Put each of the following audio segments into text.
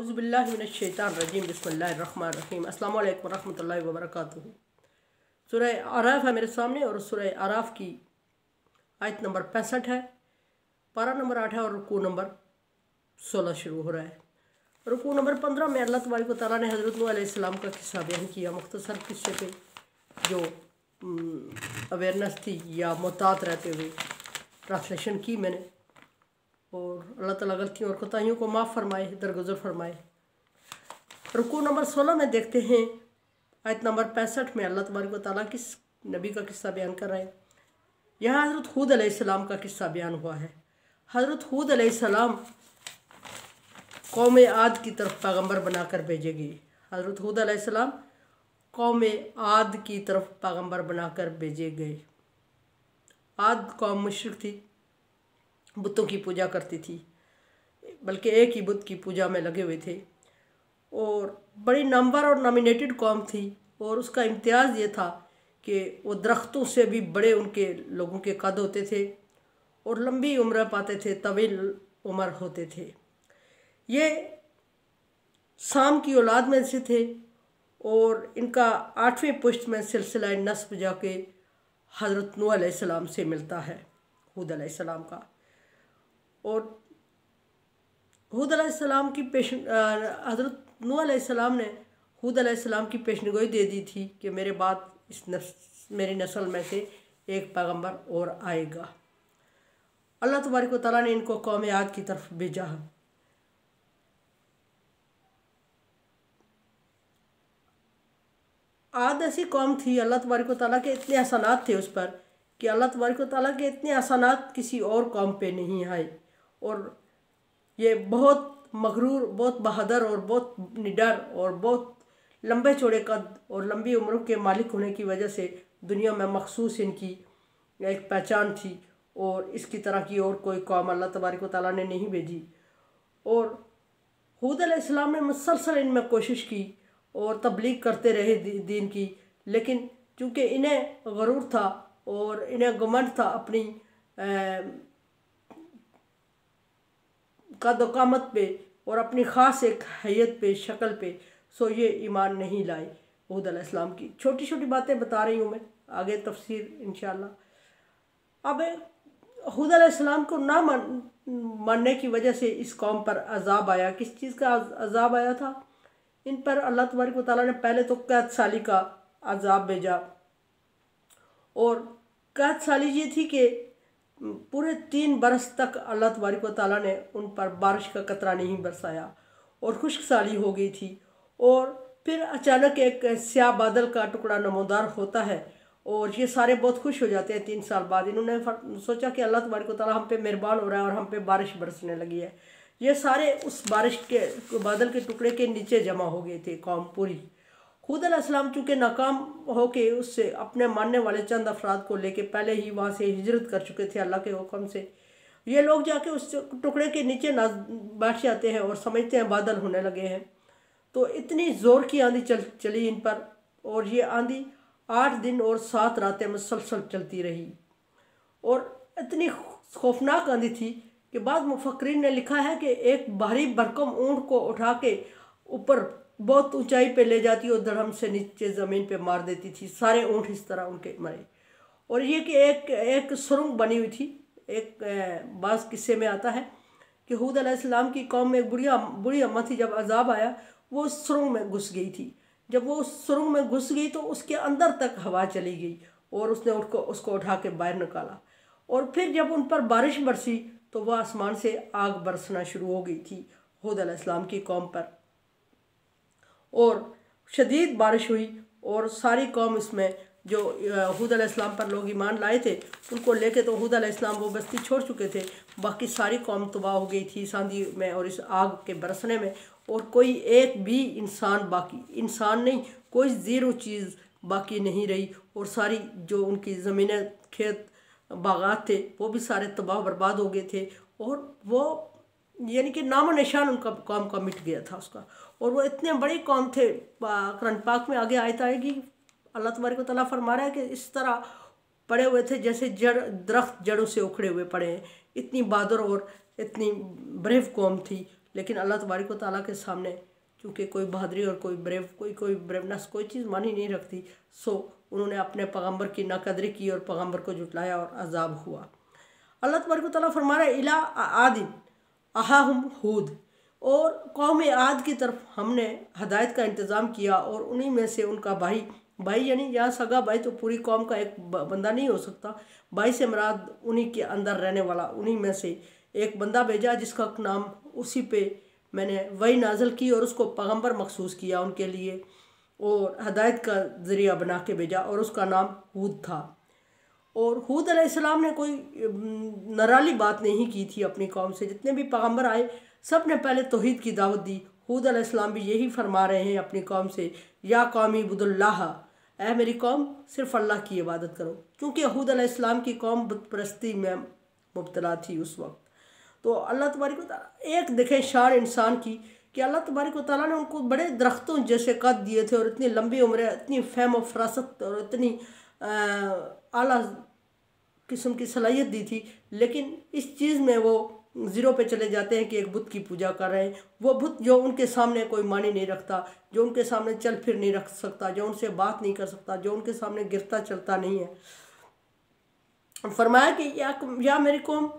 औज़ुबिल्लाहिमिनश्शैतानिर्रजीम बिस्मिल्लाहिर्रहमानिर्रहीम अस्सलामु अलैकुम रहमतुल्लाहि व बरकातुहू। सूरह आराफ है मेरे सामने और सूरह आराफ की आयत नंबर 65 है, पारा नंबर 8 है और रुकू नंबर 16 शुरू हो रहा है। रुकू नंबर 15 में अल्लाह तबारक व तआला ने हज़रत नूह अलैहिस्सलाम का किस्सा बयान किया। मुख्तसर किस्से पे जो अवेयरनेस थी या मोहतात रहते हुए ट्रांसलेशन की मैंने, और अल्लाह ताला गलतियों और कोताहियों को माफ़ फरमाए, दरगुजर फरमाए। रुकू नंबर 16 में देखते हैं आयत नंबर 65 में अल्लाह तबारक व तआला किस नबी का किस्सा बयान कर रहे हैं। यहाँ हज़रत हूद अलैहिस्सलाम का किस्सा बयान हुआ है। हज़रत हूद अलैहिस्सलाम कौम आद की तरफ पैगंबर बनाकर भेजे गए। हज़रत हूद अलैहिस्सलाम कौम आद की तरफ पैगंबर बनाकर भेजे गए। आद कौम मुशरिक थी, बुतों की पूजा करती थी, बल्कि एक ही बुत की पूजा में लगे हुए थे, और बड़ी नंबर और नॉमिनेटेड कौम थी। और उसका इम्तियाज़ ये था कि वो दरख्तों से भी बड़े उनके लोगों के कद होते थे और लंबी उम्र पाते थे, तवील उम्र होते थे। ये साम की औलाद में से थे और इनका 8वें पुश्त में सिलसिला नस्ब जाके हज़रत नूह अलैहिस्सलाम से मिलता है, हूद अलैहिस्सलाम का। और हूद अलैहिस्सलाम की हज़रत नूह अलैहिस्सलाम ने हूद अलैहिस्सलाम की पेशनगोई दे दी थी कि मेरे बाद मेरी नस्ल में से एक पैगंबर और आएगा। अल्लाह तबारक व तआला ने इनको कौम आद की तरफ भेजा। आद ऐसी कौम थी, अल्लाह तबारक व तआला के इतने एहसानात थे उस पर कि अल्लाह तबारक व तआला के इतने एहसानात किसी और कौम पे नहीं आए। और ये बहुत मगरूर, बहुत बहादुर और बहुत निडर और बहुत लंबे चौड़े कद और लंबी उम्र के मालिक होने की वजह से दुनिया में मखसूस इनकी एक पहचान थी, और इसकी तरह की और कोई कौम अल्लाह तबारक व तआला ने नहीं भेजी। और हूद अलैहिस्सलाम ने मुसलसल इनमें कोशिश की और तबलीग करते रहे दीन की, लेकिन चूँकि इन्हें गरूर था और इन्हें गुमंड था अपनी कद-ओ-कामत पे और अपनी ख़ास एक हैयत पे, शक्ल पे, सो ये ईमान नहीं लाए। हूद अलैहिस्सलाम की छोटी छोटी बातें बता रही हूँ मैं, आगे तफसीर इंशाअल्लाह। अब हूद अलैहिस्सलाम को ना मानने की वजह से इस कौम पर अजाब आया। किस चीज़ का अजाब आया था इन पर? अल्लाह तबारक व तआला ने पहले तो कैद साली का अजाब भेजा, और कैद साली ये थी कि पूरे 3 बरस तक अल्लाह तबारक व तआला ने उन पर बारिश का कतरा नहीं बरसाया और खुश्क साली हो गई थी। और फिर अचानक एक स्याह बादल का टुकड़ा नमोदार होता है और ये सारे बहुत खुश हो जाते हैं। 3 साल बाद इन्होंने सोचा कि अल्लाह तबारक व तआला हम पे मेहरबान हो रहा है और हम पे बारिश बरसने लगी है। ये सारे उस बारिश के बादल के टुकड़े के नीचे जमा हो गए थे, कौम पूरी। हूद अलैहिस्सलाम चूँकि नाकाम होके उससे अपने मानने वाले चंद अफराद को लेके पहले ही वहाँ से हिजरत कर चुके थे अल्लाह के हुक्म से, ये लोग जाके उस टुकड़े के नीचे बैठ जाते हैं और समझते हैं बादल होने लगे हैं। तो इतनी ज़ोर की आंधी चली इन पर, और ये आंधी 8 दिन और 7 रातें मुसलसल चलती रही। और इतनी खौफनाक आंधी थी कि बाद मुफक्रीन ने लिखा है कि एक भारी भरकम ऊँट को उठा के ऊपर बहुत ऊंचाई पे ले जाती और धड़म से नीचे ज़मीन पे मार देती थी। सारे ऊँट इस तरह उनके मरे। और ये कि एक सुरंग बनी हुई थी। एक बाज़ किस्से में आता है कि हूद अलैहिस्सलाम की कौम में एक बूढ़ी अम्मा थी, जब अजाब आया वो उस सुरंग में घुस गई थी। जब वो उस सुरंग में घुस गई तो उसके अंदर तक हवा चली गई और उसने उसको उठा के बाहर निकाला। और फिर जब उन पर बारिश बरसी तो वह आसमान से आग बरसना शुरू हो गई थी हूद अलैहिस्सलाम की कौम पर, और शदीद बारिश हुई। और सारी कौम इसमें जो हूद अलैहिस्सलाम पर लोग ईमान लाए थे उनको लेके तो हूद अलैहिस्सलाम वो बस्ती छोड़ चुके थे, बाकी सारी कौम तबाह हो गई थी इस आंधी में और इस आग के बरसने में। और कोई एक भी इंसान नहीं, कोई ज़ीरो चीज़ बाकी नहीं रही। और सारी जो उनकी ज़मीनें, खेत, बागात थे वो भी सारे तबाह बर्बाद हो गए थे, और वो यानी कि नामो निशान उनका कौम का मिट गया था उसका। और वो इतने बड़ी कौम थे, कुरान पाक में आगे आयत आएगी, अल्लाह तबारक व तआला फरमा रहा है कि इस तरह पड़े हुए थे जैसे दरख्त जड़ों से उखड़े हुए पड़े हैं। इतनी बहादुर और इतनी ब्रेव कौम थी, लेकिन अल्लाह तबारक व तआला के सामने चूँकि कोई बहादुरी और कोई ब्रेवनेस कोई चीज़ मानी नहीं रखती, सो उन्होंने अपने पैगम्बर की नाकदरी की और पैगम्बर को जुटलाया और अजाब हुआ। अल्लाह तबारक व तआला फरमा रहे इला आदिन अहाहुम हूद, और कौम आद की तरफ हमने हदायत का इंतज़ाम किया और उन्हीं में से उनका भाई यानी यहाँ सगा भाई तो पूरी कौम का एक बंदा नहीं हो सकता, भाई से मुराद उन्हीं के अंदर रहने वाला, उन्हीं में से एक बंदा भेजा जिसका नाम उसी पे मैंने वही नाजल की और उसको पैगम्बर मखसूस किया उनके लिए और हदायत का ज़रिया बना के भेजा और उसका नाम हूद था। और हूद अलैहिस्सलाम ने कोई नराली बात नहीं की थी अपनी कौम से, जितने भी पैगम्बर आए सब ने पहले तौहीद की दावत दी। हूद अलैहिस्सलाम भी यही फरमा रहे हैं अपनी कौम से, या कौमी इबुदुल्लाह, ऐ मेरी कौम सिर्फ़ अल्लाह की इबादत करो, क्योंकि हूद अलैहिस्सलाम की कौम बुत परस्ती में मुब्तला थी उस वक्त। तो अल्लाह तबारक व तआला एक देखें शान इंसान की कि अल्लाह तबारक व तआला ने उनको बड़े दरख्तों जैसे कद दिए थे और इतनी लंबी उम्रें, इतनी फ़हम और फरासत और इतनी आला किस्म की सलाहियत दी थी, लेकिन इस चीज़ में वो ज़ीरो पे चले जाते हैं कि एक बुत की पूजा कर रहे हैं। वो बुत जो उनके सामने कोई मानी नहीं रखता, जो उनके सामने चल फिर नहीं रख सकता, जो उनसे बात नहीं कर सकता, जो उनके सामने गिरता चलता नहीं है। फरमाया कि या मेरी कौम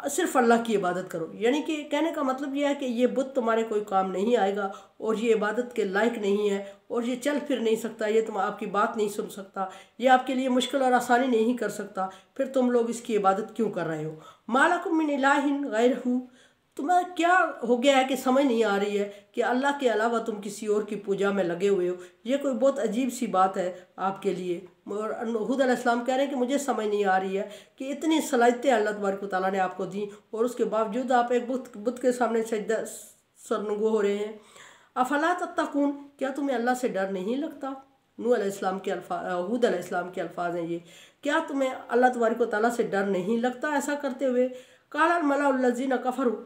सिर्फ़ अल्लाह की इबादत करो, यानी कि कहने का मतलब यह है कि ये बुत तुम्हारे कोई काम नहीं आएगा और ये इबादत के लायक नहीं है और ये चल फिर नहीं सकता, ये तुम आपकी बात नहीं सुन सकता, ये आपके लिए मुश्किल और आसानी नहीं कर सकता, फिर तुम लोग इसकी इबादत क्यों कर रहे हो। मालकुम मिन इलाहिन गैरहू, तुम्हें क्या हो गया है कि समझ नहीं आ रही है कि अल्लाह के अलावा तुम किसी और की पूजा में लगे हुए हो। ये कोई बहुत अजीब सी बात है आपके लिए। और हूद अलैहिस्सलाम कह रहे हैं कि मुझे समझ नहीं आ रही है कि इतनी सलाहियतें अल्लाह तबारक व तआला ने आपको दी और उसके बावजूद आप एक बुत के सामने सजदा सरनुगो हो रहे हैं। अफला तत्तकून, क्या तुम्हें अल्लाह से डर नहीं लगता। नूह अलैहिस्सलाम के अल्फाज, हूद अलैहिस्सलाम के अल्फाज हैं ये, क्या तुम्हें अल्लाह तबारक व तआला से डर नहीं लगता ऐसा करते हुए। काल मलाउल्लज़ीना कफरू,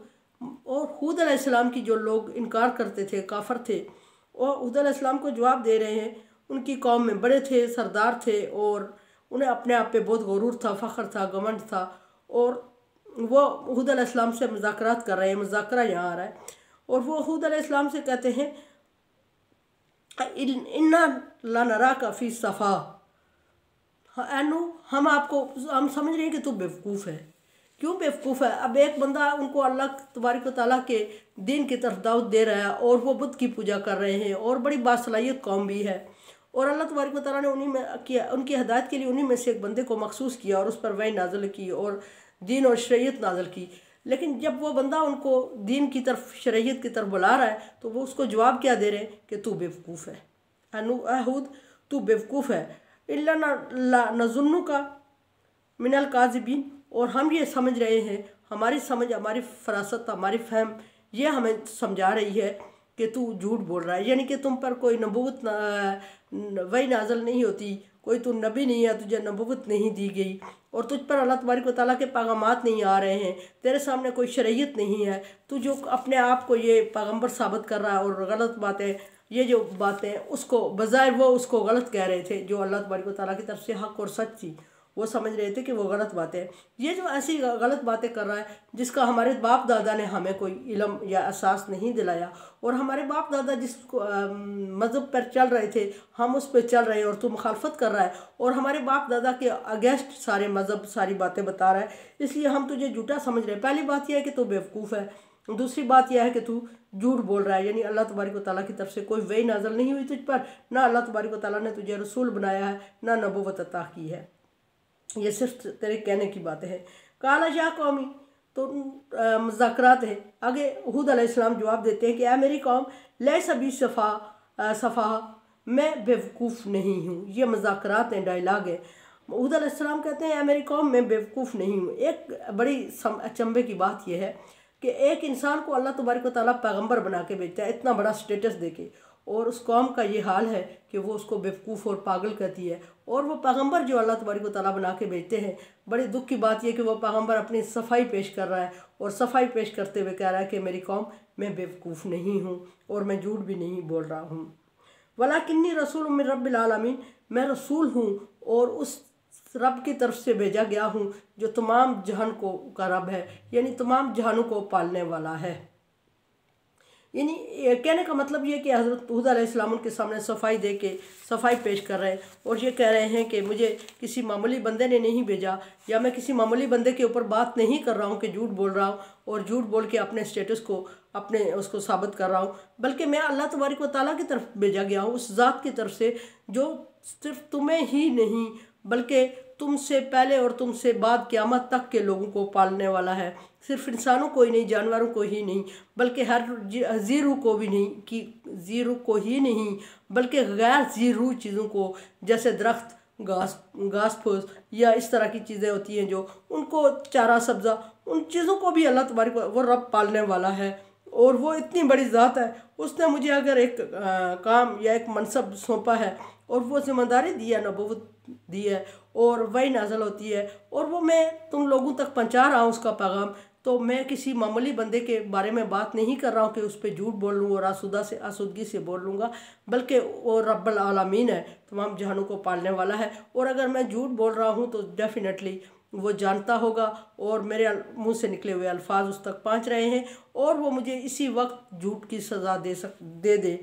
और हूद अलैहिस्सलाम की जो लोग इनकार करते थे, काफर थे, और हूद अलैहिस्सलाम को जवाब दे रहे हैं। उनकी कौम में बड़े थे, सरदार थे और उन्हें अपने आप पे बहुत गुरूर था, फ़ख्र था, घमंड था, और वो हूद अलैहिस्सलाम से मुज़ाकरात कर रहे हैं। मुज़ाकरा यहाँ आ रहा है और वो हूद अलैहिस्सलाम से कहते हैं इन्ना लनराका फ़ी सफ़ा, हम समझ रहे हैं कि तू बेवकूफ़ है। क्यों बेवकूफ़ है। अब एक बंदा उनको अल्लाह तबारक व तआला के दीन की तरफ दावत दे रहा है और वो बुत की पूजा कर रहे हैं और बड़ी बासलाहियत कौम भी है, और अल्लाह तबारक व तआला ने उन्हीं में किया, उनकी हदायत के लिए उन्हीं में से एक बंदे को मखसूस किया और उस पर वही नाज़िल की और दीन और शरीयत नाज़िल की। लेकिन जब वो बंदा उनको दीन की तरफ, शरीयत की तरफ बुला रहा है तो वो उसको जवाब क्या दे रहे हैं कि तू बेवकूफ़ है, अहूद तू बेवकूफ़ है। इल्ला नज़ुन्नु का मिनल काज़िबीन, और हम ये समझ रहे हैं, हमारी समझ, हमारी फरासत, हमारी फहम ये हमें समझा रही है कि तू झूठ बोल रहा है, यानी कि तुम पर कोई नबूवत वही नाज़िल नहीं होती, कोई तू नबी नहीं है, तुझे नबूवत नहीं दी गई और तुझ पर अल्लाह तबारक व तआला के पैगामात नहीं आ रहे हैं, तेरे सामने कोई शरीयत नहीं है, तू जो अपने आप को ये पैगम्बर साबित कर रहा है और गलत बातें, ये जो बातें उसको बज़ाहिर वो उसको गलत कह रहे थे, जो अल्लाह तबारक व तआला की तरफ से हक़ और सच थी, वो समझ रहे थे कि वो गलत बातें हैं। ये जो ऐसी गलत बातें कर रहा है जिसका हमारे बाप दादा ने हमें कोई इल्म या एहसास नहीं दिलाया, और हमारे बाप दादा जिस मज़हब पर चल रहे थे हम उस पर चल रहे हैं और तू मुखालफत कर रहा है, और हमारे बाप दादा के अगेंस्ट सारे मज़हब, सारी बातें बता रहा है, इसलिए हम तुझे झूठा समझ रहे हैं। पहली बात यह है कि तू बेवकूफ़ है, दूसरी बात यह है कि तू झूठ बोल रहा है, यानी अल्लाह तबारक व तआला की तरफ से कोई वही नाज़िल नहीं हुई तुझ पर, ना अल्लाह तबारक व तआला ने तुझे रसूल बनाया है, ना नबूवत अता की है, ये सिर्फ तेरे कहने की बातें हैं। काला या कौमी, तो मुज़ाकरात है। आगे हूद अलैहिस्सलाम जवाब देते हैं कि ऐ मेरी कौम, ले सभी सफ़ा, मैं बेवकूफ़ नहीं हूँ। ये मुज़ाकरात हैं, डायलाग है। हूद अलैहिस्सलाम कहते हैं ऐ मेरी कौम, मैं बेवकूफ़ नहीं हूँ। एक बड़ी अचंभे की बात यह है कि एक इंसान को अल्लाह तबारक व तआला पैगम्बर बना के भेजता है, इतना बड़ा स्टेटस देके, और उस कौम का ये हाल है कि वो उसको बेवकूफ़ और पागल कहती है। और वो पैगम्बर जो अल्लाह तबारक व तआला बना के भेजते हैं, बड़ी दुख की बात यह कि वो पैगम्बर अपनी सफाई पेश कर रहा है और सफाई पेश करते हुए कह रहा है कि मेरी कौम, मैं बेवकूफ़ नहीं हूँ और मैं झूठ भी नहीं बोल रहा हूँ। वलाकिन्नी रसूल मिन रब्बिल आलमीन, मैं रसूल हूँ और उस रब की तरफ से भेजा गया हूँ जो तमाम जहान का रब है, यानी तमाम जहानों को पालने वाला है। यानी ये कहने का मतलब ये कि हज़रत हूद अलैहिस्सलाम उनके सामने सफाई दे के सफाई पेश कर रहे हैं और ये कह रहे हैं कि मुझे किसी मामूली बंदे ने नहीं भेजा, या मैं किसी मामूली बंदे के ऊपर बात नहीं कर रहा हूँ कि झूठ बोल रहा हूँ और झूठ बोल के अपने स्टेटस को अपने उसको साबित कर रहा हूँ, बल्कि मैं अल्लाह तबारक व तआला की तरफ भेजा गया हूँ, उस ज़ात की तरफ से जो सिर्फ तुम्हें ही नहीं बल्कि तुमसे पहले और तुमसे बाद क़यामत तक के लोगों को पालने वाला है। सिर्फ इंसानों को ही नहीं, जानवरों को ही नहीं, बल्कि हर ज़ीरू को भी नहीं, कि ज़ीरू को ही नहीं बल्कि गैर ज़ीरू चीज़ों को, जैसे दरख्त, घास फूस या इस तरह की चीज़ें होती हैं जो उनको चारा सब्ज़ा, उन चीज़ों को भी अल्लाह तबारक वो रब पालने वाला है। और वो इतनी बड़ी ज़ात है, उसने मुझे अगर एक काम या एक मनसब सौंपा है और वो ज़िम्मेदारी दी है, नबूवत दी है और वही नाज़िल होती है और वो मैं तुम लोगों तक पहुंचा रहा हूँ उसका पैगाम, तो मैं किसी मामूली बंदे के बारे में बात नहीं कर रहा हूँ कि उस पर झूठ बोल लूँ और आसूदगी से बोल लूँगा, बल्कि वो रब्बुल आलमीन है, तमाम जहानों को पालने वाला है। और अगर मैं झूठ बोल रहा हूँ तो डेफिनेटली वो जानता होगा और मेरे मुंह से निकले हुए अल्फाज उस तक पहुँच रहे हैं और वो मुझे इसी वक्त झूठ की सज़ा दे दे।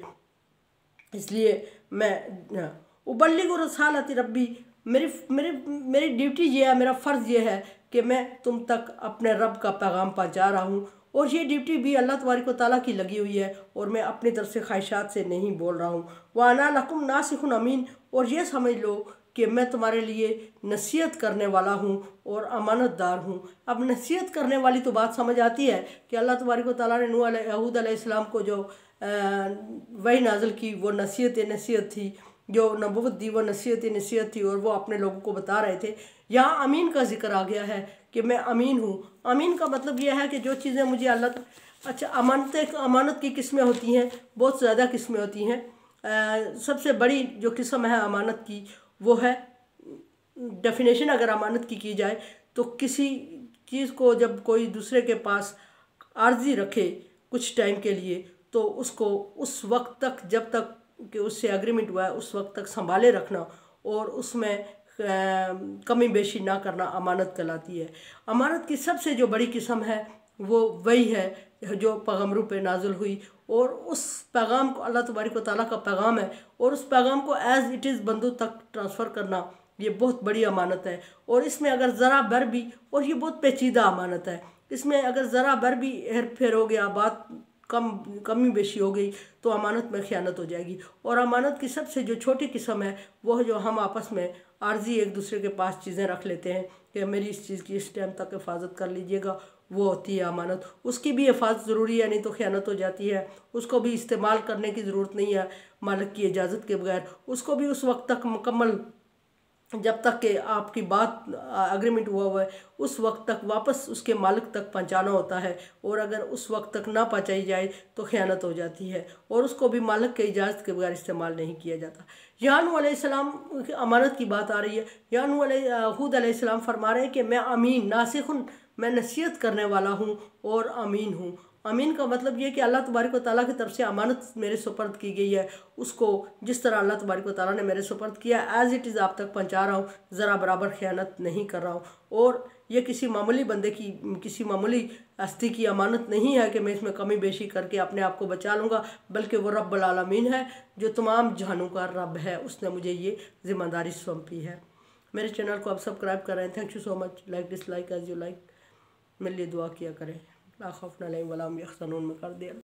इसलिए मैं उबल्लिगु रसालति रब्बी, मेरी मेरी मेरी ड्यूटी ये है, मेरा फ़र्ज़ ये है कि मैं तुम तक अपने रब का पैगाम पहुँचा रहा हूँ और ये ड्यूटी भी अल्लाह तबारक व तआला की लगी हुई है और मैं अपनी तरफ से ख्वाहिशात से नहीं बोल रहा हूँ। व अना लकुम नासिहुन अमीन, और ये समझ लो कि मैं तुम्हारे लिए नसीहत करने वाला हूँ और अमानतदार हूँ। अब नसीहत करने वाली तो बात समझ आती है कि अल्लाह तबारक व तआला ने हूद अलैहिस्सलाम को जो वही नाज़िल की वो नसीहत थी, जो नबूवत दी वो नसीहत थी और वो अपने लोगों को बता रहे थे। यहाँ अमीन का जिक्र आ गया है कि मैं अमीन हूँ। अमीन का मतलब यह है कि जो चीज़ें मुझे अल्लाह, अच्छा अमानत की किस्में होती हैं, बहुत ज़्यादा किस्में होती हैं। सबसे बड़ी जो किस्म है अमानत की वो है, डेफिनेशन अगर अमानत की जाए तो किसी चीज़ को जब कोई दूसरे के पास आर्जी रखे कुछ टाइम के लिए तो उसको उस वक्त तक, जब तक कि उससे एग्रीमेंट हुआ है उस वक्त तक संभाले रखना और उसमें कमी बेशी ना करना अमानत कहलाती है। अमानत की सबसे जो बड़ी किस्म है वो वही है जो पैगम्बरों पे नाज़िल हुई और उस पैगाम को, अल्लाह तबारक व तआला का पैगाम है और उस पैगाम को एज़ इट इज़ बंदों तक ट्रांसफ़र करना, ये बहुत बड़ी अमानत है। और इसमें अगर ज़रा भर भी, और ये बहुत पेचीदा अमानत है, इसमें अगर ज़रा भर भी हेर फेर हो गया, बात कमी बेशी हो गई तो अमानत में ख़यानत हो जाएगी। और अमानत की सबसे जो छोटी किस्म है वो है जो हम आपस में आर्जी एक दूसरे के पास चीज़ें रख लेते हैं कि मेरी इस चीज़ की इस टाइम तक हिफाजत कर लीजिएगा, वो होती है अमानत। उसकी भी हिफाजत ज़रूरी है, नहीं तो ख़यानत हो जाती है। उसको भी इस्तेमाल करने की ज़रूरत नहीं है मालिक की इजाज़त के बगैर, उसको भी उस वक्त तक मुकम्मल, जब तक कि आपकी बात एग्रीमेंट हुआ है उस वक्त तक वापस उसके मालिक तक पहुंचाना होता है। और अगर उस वक्त तक ना पहुंचाई जाए तो ख़यानत हो जाती है और उसको भी मालिक की इजाज़त के बगैर इस्तेमाल नहीं किया जाता। यहाँ नूह अलैहिस्सलाम की अमानत की बात आ रही है। यहाँ हूद अलैहिस्सलाम फरमा रहे हैं कि मैं अमीन नासिखुन, मैं नसीहत करने वाला हूँ और अमीन हूँ। अमीन का मतलब ये कि अल्लाह तबारक व तआला की तरफ से अमानत मेरे सुपर्द की गई है, उसको जिस तरह अल्लाह तबारक व तआला ने मेरे सुपर्द किया एज़ इट इज़ आप तक पहुंचा रहा हूँ, ज़रा बराबर ख़यानत नहीं कर रहा हूँ। और ये किसी मामूली बंदे की, किसी मामूली हस्ती की अमानत नहीं है कि मैं इसमें कमी बेशी करके अपने आप को बचा लूँगा, बल्कि वो रब्बुल आलमीन है जो तमाम जहानों का रब है, उसने मुझे ये ज़िम्मेदारी सौंपी है। मेरे चैनल को आप सब्सक्राइब कर रहे हैं, thank you so much. Like dislike as you like, मेरे लिए दुआ किया करें। ला खौफुन अलैहिम वला हुम यहज़नून में कर दिया।